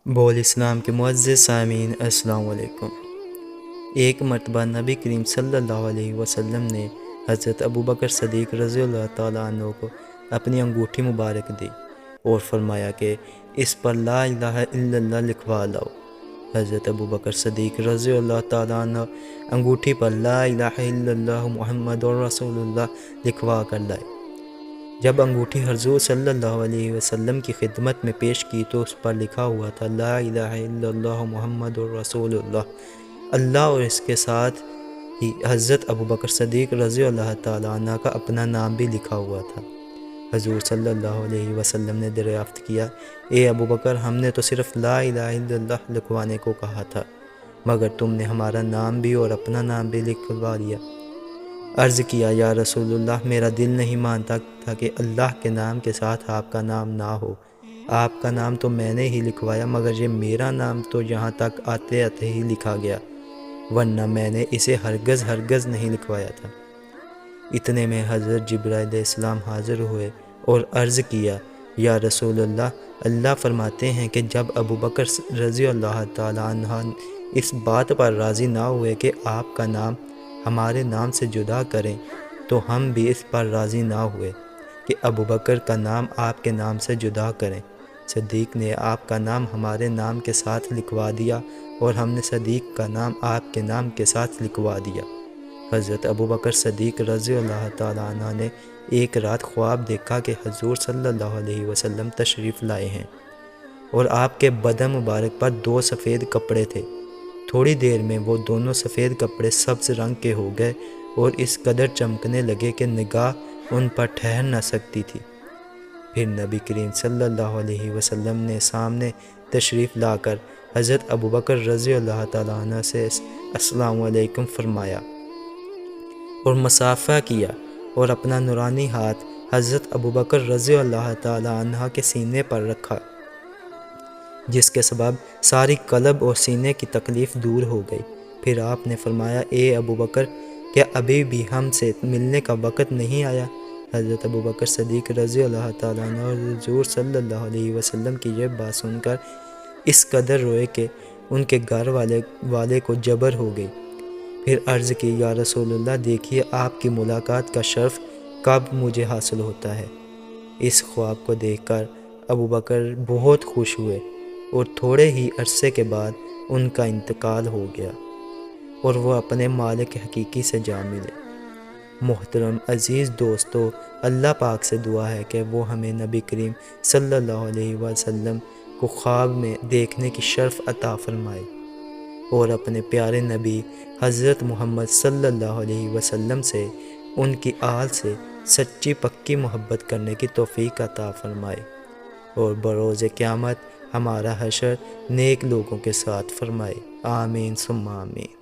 بول اسلام کے معزز سامعین السلام علیکم۔ ایک مرتبہ نبی کریم صلی اللہ علیہ وسلم نے حضرت ابوبکر صدیق رضی اللہ تعالیٰ عنہ کو اپنی انگوٹھی مبارک دی اور فرمایا کہ اس پر لا الہ الا اللہ لکھوا لاؤ۔ حضرت ابوبکر صدیق رضی اللہ تعالیٰ عنہ انگوٹھی پر لا الہ الا اللہ محمد رسول اللہ لکھوا کر لائے۔ جب انگوٹھی حضور صلی اللہ علیہ وسلم کی خدمت میں پیش کی تو اس پر لکھا ہوا تھا لا الہ الا اللہ محمد رسول اللہ اور اس کے ساتھ ہی حضرت ابوبکر صدیق رضی اللہ تعالیٰ عنہ کا اپنا نام بھی لکھا ہوا تھا۔ حضور صلی اللہ علیہ وسلم نے دریافت کیا، اے ابوبکر، ہم نے تو صرف لا الہ الا اللہ لکھوانے کو کہا تھا، مگر تم نے ہمارا نام بھی اور اپنا نام بھی لکھوا لیا۔ عرض کیا، یا رسول اللہ، میرا دل نہیں مانتا تھا کہ اللہ کے نام کے ساتھ آپ کا نام نہ ہو۔ آپ کا نام تو میں نے ہی لکھوایا، مگر یہ میرا نام تو یہاں تک آتے آتے ہی لکھا گیا، ورنہ میں نے اسے ہرگز نہیں لکھوایا تھا۔ اتنے میں حضرت جبرائیل علیہ السلام حاضر ہوئے اور عرض کیا، یا رسول اللہ، اللہ فرماتے ہیں کہ جب ابوبکر رضی اللہ تعالیٰ عنہ اس بات پر راضی نہ ہوئے کہ آپ کا نام ہمارے نام سے جدا کریں تو ہم بھی اس پر راضی نہ ہوئے کہ ابوبکر کا نام آپ کے نام سے جدا کریں۔ صدیق نے آپ کا نام ہمارے نام کے ساتھ لکھوا دیا اور ہم نے صدیق کا نام آپ کے نام کے ساتھ لکھوا دیا۔ حضرت ابوبکر صدیق رضی اللہ تعالیٰ عنہ نے ایک رات خواب دیکھا کہ حضور صلی اللہ علیہ وسلم تشریف لائے ہیں اور آپ کے بدن مبارک پر 2 سفید کپڑے تھے۔ تھوڑی دیر میں وہ دونوں سفید کپڑے سبز رنگ کے ہو گئے اور اس قدر چمکنے لگے کہ نگاہ ان پر ٹھہر نہ سکتی تھی۔ پھر نبی کریم صلی اللہ علیہ وسلم نے سامنے تشریف لا کر حضرت ابوبکر رضی اللہ تعالیٰ عنہ سے السلام علیکم فرمایا اور مصافحہ کیا اور اپنا نورانی ہاتھ حضرت ابوبکر رضی اللہ تعالیٰ عنہ کے سینے پر رکھا، جس کے سبب ساری قلب اور سینے کی تکلیف دور ہو گئی۔ پھر آپ نے فرمایا، اے ابوبکر، کیا ابھی بھی ہم سے ملنے کا وقت نہیں آیا؟ حضرت ابوبکر صدیق رضی اللہ تعالیٰ عنہ اور حضور صلی اللہ علیہ وسلم کی یہ بات سن کر اس قدر روئے کہ ان کے گھر والے کو جبر ہو گئی۔ پھر عرض کی، یا رسول اللہ، دیکھیے آپ کی ملاقات کا شرف کب مجھے حاصل ہوتا ہے۔ اس خواب کو دیکھ کر ابوبکر بہت خوش ہوئے اور تھوڑے ہی عرصے کے بعد ان کا انتقال ہو گیا اور وہ اپنے مالک حقیقی سے جا ملے۔ محترم عزیز دوستو، اللہ پاک سے دعا ہے کہ وہ ہمیں نبی کریم صلی اللہ علیہ وسلم کو خواب میں دیکھنے کی شرف عطا فرمائے اور اپنے پیارے نبی حضرت محمد صلی اللہ علیہ وسلم سے، ان کی آل سے سچی پکی محبت کرنے کی توفیق عطا فرمائے اور بروز قیامت ہمارا حشر نیک لوگوں کے ساتھ فرمائے۔ آمین ثم آمین۔